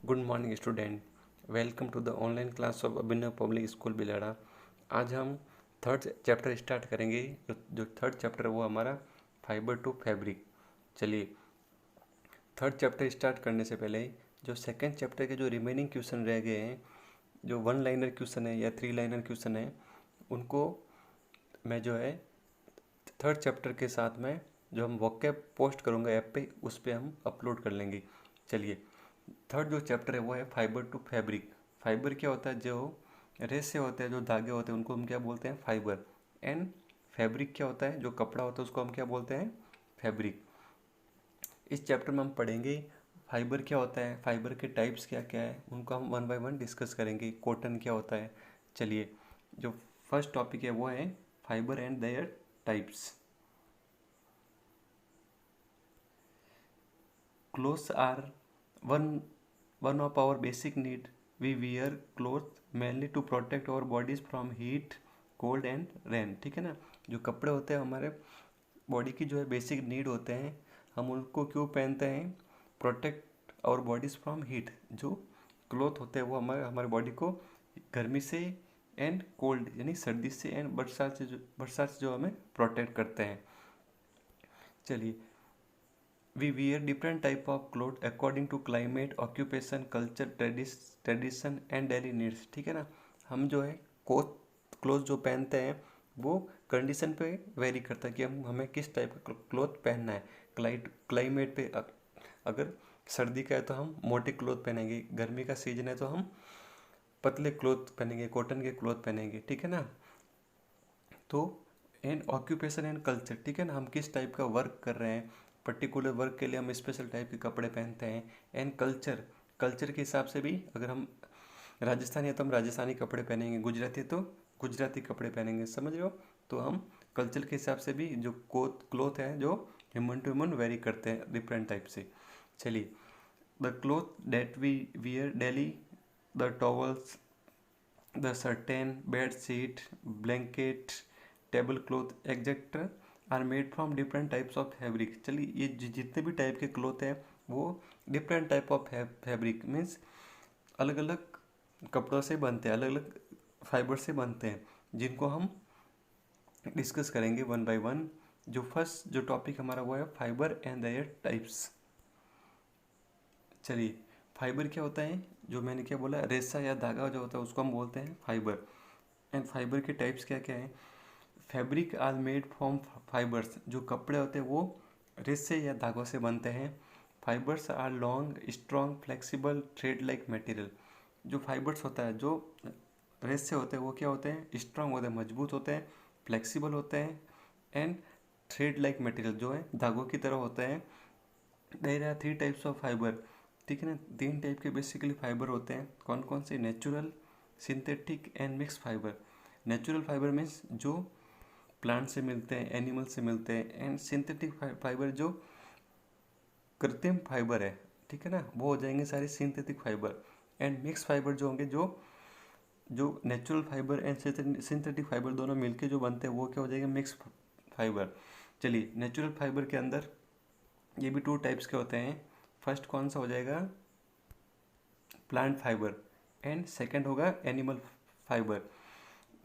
Good morning student, welcome to the online class of Abhinav public school Bilara. आज हम third chapter start करेंगे। जो third chapter है वो हमारा फाइबर टू फैब्रिक। चलिए, थर्ड चैप्टर स्टार्ट करने से पहले जो सेकंड चैप्टर के जो रिमेनिंग क्वेश्चन रह गए हैं, जो वन लाइनर क्वेश्चन है या थ्री लाइनर क्वेश्चन है, उनको मैं जो है थर्ड चैप्टर के साथ में जो हम वोकैब पोस्ट करूँगा ऐप पे, उस पर हम अपलोड कर लेंगे। चलिए, थर्ड जो चैप्टर है वो है फाइबर टू फैब्रिक। फाइबर क्या होता है? जो रेसे होते हैं, जो धागे होते हैं, उनको हम क्या बोलते हैं? फाइबर। एंड फैब्रिक क्या होता है? जो कपड़ा होता है उसको हम क्या बोलते हैं? फैब्रिक। इस चैप्टर में हम पढ़ेंगे फाइबर क्या होता है, फाइबर के टाइप्स क्या क्या है, उनको हम वन बाय वन डिस्कस करेंगे। कॉटन क्या होता है। चलिए, जो फर्स्ट टॉपिक है वो है fibre and there types. Clothes are one of our basic need. We wear clothes mainly to protect our bodies from heat, cold and rain। ठीक है ना। जो कपड़े होते हैं हमारे बॉडी की जो है बेसिक नीड होते हैं, हम उनको क्यों पहनते हैं? Protect our bodies from heat. जो क्लोथ होते हैं वो हमारे बॉडी को गर्मी से एंड कोल्ड यानी सर्दी से एंड बरसात से जो हमें प्रोटेक्ट करते हैं। चलिए, we wear different type of clothes according to climate, occupation, culture, tradition and daily needs। ठीक है ना। हम जो है क्लोथ जो पहनते हैं वो कंडीशन पे वेरी करता है कि हमें किस टाइप का क्लोथ पहनना है। क्लाइमेट पे अगर सर्दी का है तो हम मोटे क्लोथ पहनेंगे, गर्मी का सीजन है तो हम पतले क्लोथ पहनेंगे, कॉटन के क्लोथ पहनेंगे। ठीक है ना। तो एंड ऑक्यूपेशन एंड कल्चर, ठीक है ना, हम किस टाइप का वर्क कर रहे हैं, पर्टिकुलर वर्क के लिए हम स्पेशल टाइप के कपड़े पहनते हैं। एंड कल्चर, कल्चर के हिसाब से भी अगर हम राजस्थानी है तो हम राजस्थानी कपड़े पहनेंगे, गुजराती है तो गुजराती कपड़े पहनेंगे। समझ रहे हो? तो हम कल्चर के हिसाब से भी जो क्लोथ है जो ह्यूमन टू ह्यूमन वेरी करते हैं डिफरेंट टाइप से। चलिए, the cloth that we wear daily, the towels, the curtain, bed sheet, blanket, table cloth etcetera are made from different types of fabric. चलिए, ये जितने भी टाइप के क्लॉथ हैं वो different type of fabric means अलग अलग कपड़ों से बनते हैं, अलग अलग फाइबर से बनते हैं, जिनको हम डिस्कस करेंगे वन बाय वन। जो फर्स्ट जो टॉपिक हमारा वो है फाइबर एंड देयर टाइप्स। चलिए, फाइबर क्या होता है? जो मैंने क्या बोला, रेशा या धागा जो होता है उसको हम बोलते हैं फाइबर। एंड फाइबर के टाइप्स क्या क्या है? Fabric are made from fibres. जो कपड़े होते हैं वो रेशे या धागों से बनते हैं। Fibres are long, strong, flexible, thread like material. जो फाइबर्स होता है, जो रेशे होते हैं वो क्या होते हैं? स्ट्रॉन्ग होते हैं, मजबूत होते हैं, फ्लेक्सिबल होते हैं एंड थ्रेड लाइक मटेरियल जो है धागों की तरह होते हैं। There are three types of fibre. ठीक है ना। तीन टाइप के बेसिकली फाइबर होते हैं। कौन कौन से? Natural, synthetic and mix fibre. Natural fibre means जो प्लांट से मिलते हैं, एनिमल से मिलते हैं। एंड सिंथेटिक फाइबर जो कृत्रिम फाइबर है, ठीक है ना, वो हो जाएंगे सारे synthetic fibre. And mix fibre जो होंगे, जो जो natural fibre and synthetic fibre दोनों मिलके जो बनते हैं वो क्या हो जाएगा? Mix fibre. चलिए, नेचुरल फाइबर के अंदर ये भी टू टाइप्स के होते हैं। फर्स्ट कौन सा हो जाएगा? Plant fibre. एंड सेकंड होगा एनिमल फाइबर।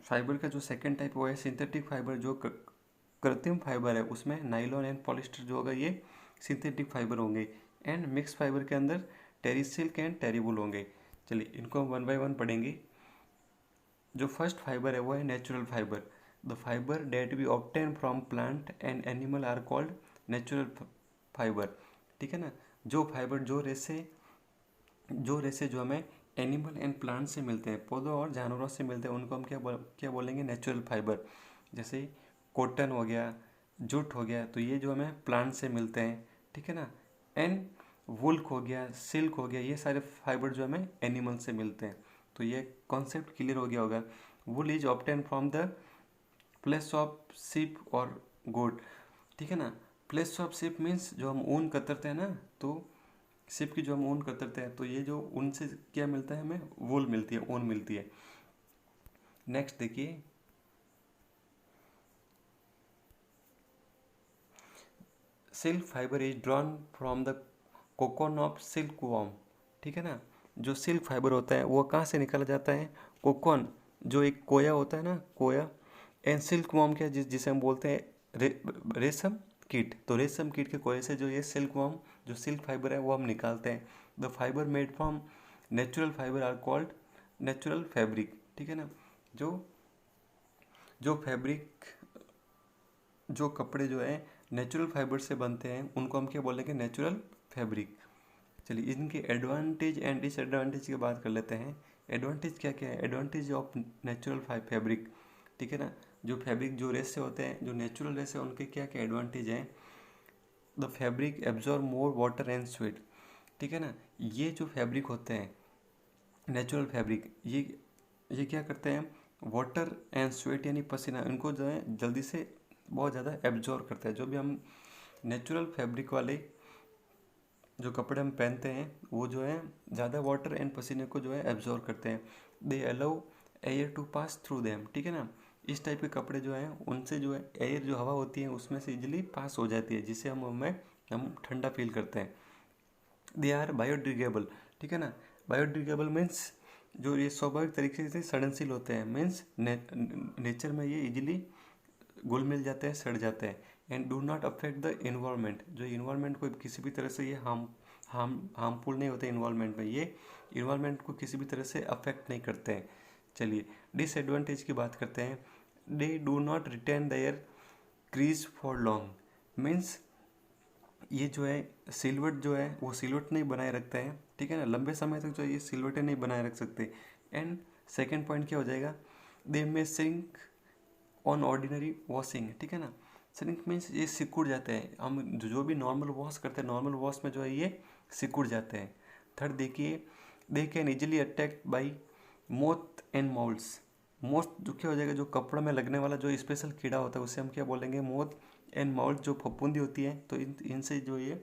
फाइबर का जो सेकंड टाइप वो है सिंथेटिक फाइबर। जो कृत्रिम फाइबर है उसमें नाइलॉन एंड पॉलिस्टर जो होगा ये सिंथेटिक फाइबर होंगे। एंड मिक्स फाइबर के अंदर टेरिसिल्क एंड टेरिबुल होंगे। चलिए, इनको हम वन बाय वन पढ़ेंगे। जो फर्स्ट फाइबर है वो है natural fibre. The fibre that we obtain from plant and animal are called natural fibre. ठीक है ना। जो फाइबर जो रेसे जो हमें एनिमल एंड प्लांट से मिलते हैं, पौधों और जानवरों से मिलते हैं, उनको हम क्या बोलेंगे? Natural fibre. जैसे कॉटन हो गया, जूट हो गया, तो ये जो हमें प्लांट से मिलते हैं। ठीक है ना। एंड वुल्क हो गया, सिल्क हो गया, ये सारे फाइबर जो हमें एनिमल से मिलते हैं। तो ये कॉन्सेप्ट क्लियर हो गया होगा। Wool is obtain from the flesh of sheep और गोट। ठीक है ना। फ्लेश ऑफ शिप मीन्स जो हम ऊन कतरते हैं ना, तो शिप की जो हम ऊन कतरते हैं, तो ये जो ऊन से क्या मिलता है? हमें वूल मिलती है, ऊन मिलती है। नेक्स्ट देखिए, silk fibre is drawn from the cocoon of silk worm. ठीक है ना। जो सिल्क फाइबर होता है वो कहाँ से निकाला जाता है? कोकोन, जो एक कोया होता है ना, कोया। एंड सिल्क वॉर्म क्या, जिसे हम बोलते हैं रेशम कीट। तो रेशम कीट के कोये से जो ये सिल्क वॉर्म, जो सिल्क फाइबर है वो हम निकालते हैं। The fibre made from natural fibre are called natural fabric. ठीक है ना। जो जो फैब्रिक, जो कपड़े जो है नेचुरल फाइबर से बनते हैं उनको हम क्या बोलेंगे? Natural fabric. चलिए इनके एडवांटेज एंड डिसएडवांटेज की बात कर लेते हैं। एडवांटेज क्या क्या है? Advantage of natural fabric. ठीक है ना। जो फैब्रिक, जो रेसे होते हैं, जो नेचुरल रेसे, उनके क्या क्या एडवांटेज हैं? The fabric absorb more water and sweat. ठीक है ना। ये जो फैब्रिक होते हैं नेचुरल फैब्रिक, ये क्या करते हैं? वाटर एंड स्वेट यानी पसीना, इनको जो है जल्दी से बहुत ज़्यादा एब्जॉर्ब करता है। जो भी हम नेचुरल फैब्रिक वाले जो कपड़े हम पहनते हैं वो जो है ज़्यादा वाटर एंड पसीने को जो है एब्जॉर्ब करते हैं। They allow air to pass through them. ठीक है ना। इस टाइप के कपड़े जो हैं उनसे जो है एयर, जो हवा होती है उसमें से इजीली पास हो जाती है, जिससे हम ठंडा फील करते हैं। They are biodegradable. ठीक है ना। बायोडिग्रेडेबल मीन्स जो ये स्वाभाविक तरीके से सड़नशील होते हैं, मीन्स नेचर में ये इजीली घुल मिल जाते हैं, सड़ जाते हैं। And do not affect the environment, जो इन्वायरमेंट को किसी भी तरह से ये हार्मफुल नहीं होते इन्वायरमेंट में, ये इन्वायरमेंट को किसी भी तरह से अफेक्ट नहीं करते हैं। चलिए डिसएडवांटेज की बात करते हैं। They do not retain their crease for long. Means ये जो है सिलवट जो है वो सिलवट नहीं बनाए रखते हैं। ठीक है ना। लंबे समय तक जो ये सिलवटें नहीं बनाए रख सकते। एंड सेकेंड पॉइंट क्या हो जाएगा? दे में सिंक ऑन ऑर्डिनरी वॉशिंग। ठीक है ना। श्रिंक मीन्स ये सिकुड़ जाते हैं। हम जो भी नॉर्मल वॉश करते हैं, नॉर्मल वॉश में जो है ये सिकुड़ जाते हैं। थर्ड देखिए, they can easily attacked by moth and moulds. Moth जो क्या हो जाएगा? जो कपड़ों में लगने वाला जो स्पेशल कीड़ा होता है उसे हम क्या बोलेंगे? मोथ एंड मोल्ड, जो फफूंदी होती है। तो इनसे जो ये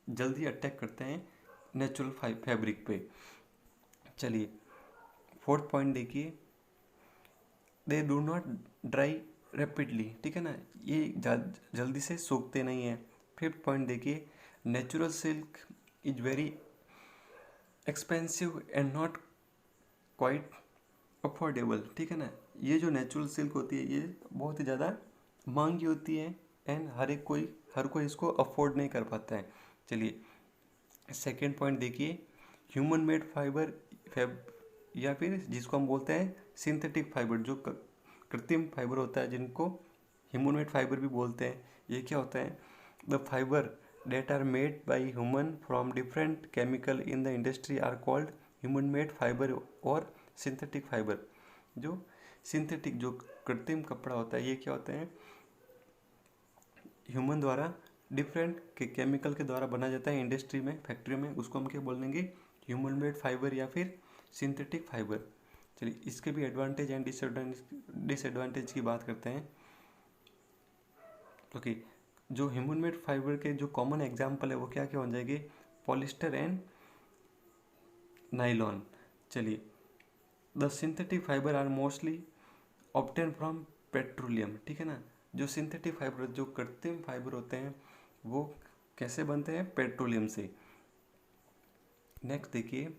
जल्दी अटैक करते हैं नेचुरल फैब्रिक पे। चलिए फोर्थ पॉइंट देखिए, दे डू नॉट ड्राई रैपिडली। ठीक है ना। ये जल्दी से सूखते नहीं हैं। फिफ्थ पॉइंट देखिए, natural silk is very expensive and not quite affordable. ठीक है ना। ये जो नेचुरल सिल्क होती है ये बहुत ही ज़्यादा महंगी होती है एंड हर कोई इसको अफोर्ड नहीं कर पाता है। चलिए सेकेंड पॉइंट देखिए, ह्यूमन मेड फाइबर या फिर जिसको हम बोलते हैं सिंथेटिक फाइबर, जो कृत्रिम फाइबर होता है, जिनको ह्यूमन मेड फाइबर भी बोलते हैं। ये क्या होता है? The fibre that are made by human from different chemical in the industry are called human made fibre और सिंथेटिक फाइबर। जो सिंथेटिक, जो कृत्रिम कपड़ा होता है, ये क्या होता है? ह्यूमन द्वारा डिफरेंट केमिकल के द्वारा बना जाता है इंडस्ट्री में, फैक्ट्री में, उसको हम क्या बोलेंगे? ह्यूमन मेड फाइबर या फिर सिंथेटिक फाइबर। चलिए इसके भी एडवांटेज एंड डिसएडवांटेज की बात करते हैं। ओके, जो ह्यूमन मेड फाइबर के जो कॉमन एग्जाम्पल है वो क्या क्या हो जाएंगे? Polyester and nylon. चलिए the synthetic fibre are mostly obtain from petroleum. ठीक है ना। जो सिंथेटिक फाइबर, जो कृत्रिम फाइबर होते हैं वो कैसे बनते हैं? पेट्रोलियम से। नेक्स्ट देखिए,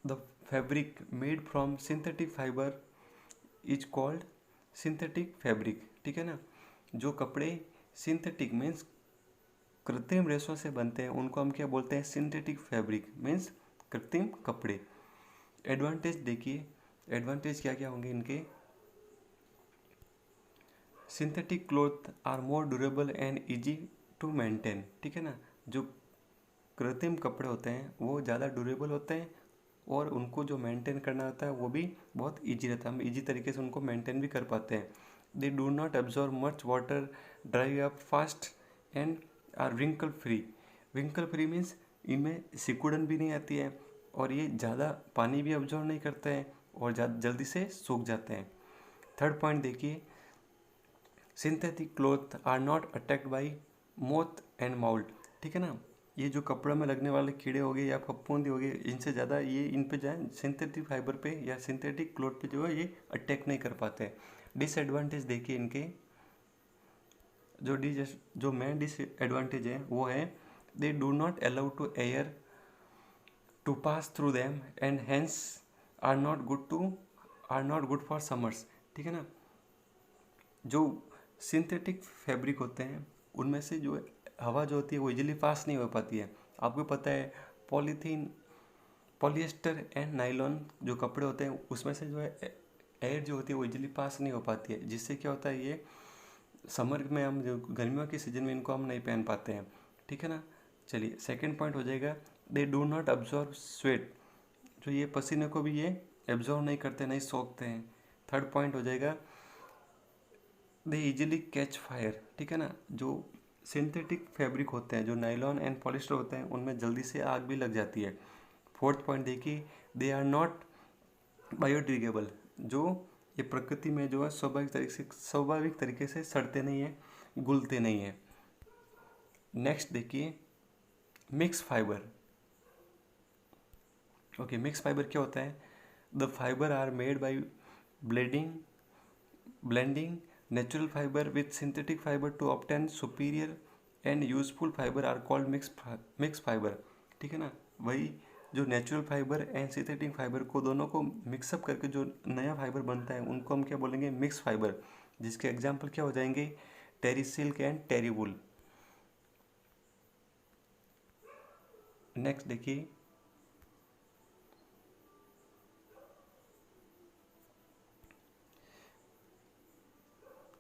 the fabric made from synthetic fibre is called synthetic fabric. ठीक है ना। जो कपड़े सिंथेटिक मीन्स कृत्रिम रेशों से बनते हैं उनको हम क्या बोलते हैं? सिंथेटिक फैब्रिक मीन्स कृत्रिम कपड़े। एडवांटेज देखिए, एडवांटेज क्या क्या होंगे इनके? Synthetic cloth are more durable and easy to maintain. ठीक है ना। जो कृत्रिम कपड़े होते हैं वो ज़्यादा ड्यूरेबल होते हैं और उनको जो मेंटेन करना होता है वो भी बहुत इजी रहता है, हम इजी तरीके से उनको मेंटेन भी कर पाते हैं। They do not absorb much water, dry up fast and are wrinkle free. Wrinkle free means इनमें सिकुड़न भी नहीं आती है और ये ज़्यादा पानी भी एब्जॉर्ब नहीं करते हैं और जल्दी से सूख जाते हैं। थर्ड पॉइंट देखिए, synthetic cloth are not attacked by moth and mould. ठीक है ना। ये जो कपड़ों में लगने वाले कीड़े हो गए या फफूंदी हो गए, इनसे ज़्यादा ये इन पे जाए सिंथेटिक फाइबर पे या सिंथेटिक क्लॉथ पे जो है ये अटैक नहीं कर पाते। डिसएडवांटेज देखिए इनके, जो मेन डिसएडवांटेज है वो है they do not allow to air to pass through them and hence are not good for summers. ठीक है ना। जो सिंथेटिक फैब्रिक होते हैं उनमें से जो हवा जो होती है वो इजीली पास नहीं हो पाती है। आपको पता है पॉलीथीन, पॉलिएस्टर एंड नाइलॉन जो कपड़े होते हैं उसमें से जो है एयर जो होती है वो इजीली पास नहीं हो पाती है, जिससे क्या होता है ये समर में हम जो गर्मियों के सीजन में इनको हम नहीं पहन पाते हैं। ठीक है ना। चलिए सेकंड पॉइंट हो जाएगा दे डू नॉट अब्जॉर्व स्वेट, जो ये पसीने को भी ये एब्जॉर्व नहीं करते, नहीं सोखते हैं। थर्ड पॉइंट हो जाएगा दे इजीली कैच फायर। ठीक है ना। जो सिंथेटिक फैब्रिक होते हैं, जो नायलॉन एंड पॉलिस्टर होते हैं, उनमें जल्दी से आग भी लग जाती है। फोर्थ पॉइंट देखिए दे आर नॉट बायोडिग्रेडेबल, जो ये प्रकृति में जो है स्वाभाविक तरीके से सड़ते नहीं है, घुलते नहीं है। नेक्स्ट देखिए mix fibre. Okay, mix fibre क्या होता है? The fibre are made by blending natural fiber with synthetic fiber to obtain superior and useful fiber are called mixed fiber। ठीक है ना। वही जो natural fibre and synthetic fibre को दोनों को मिक्सअप करके जो नया फाइबर बनता है उनको हम क्या बोलेंगे? Mix fibre. जिसके एग्जाम्पल क्या हो जाएंगे? Terry silk and terry wool. Next देखिए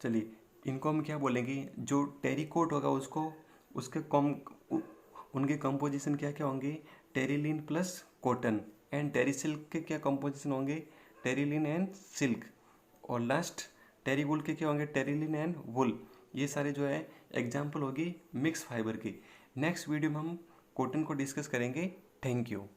चलिए इनको हम क्या बोलेंगे? जो टेरी कोट होगा उसको उसके उनके कंपोजिशन क्या क्या होंगे? Terylene plus cotton. And terry silk के क्या कंपोजिशन होंगे? Terylene and silk. और लास्ट टेरी वुल के क्या होंगे? Terylene and wool. ये सारे जो है एग्जाम्पल होगी मिक्स फाइबर की। नेक्स्ट वीडियो में हम कॉटन को डिस्कस करेंगे। Thank you.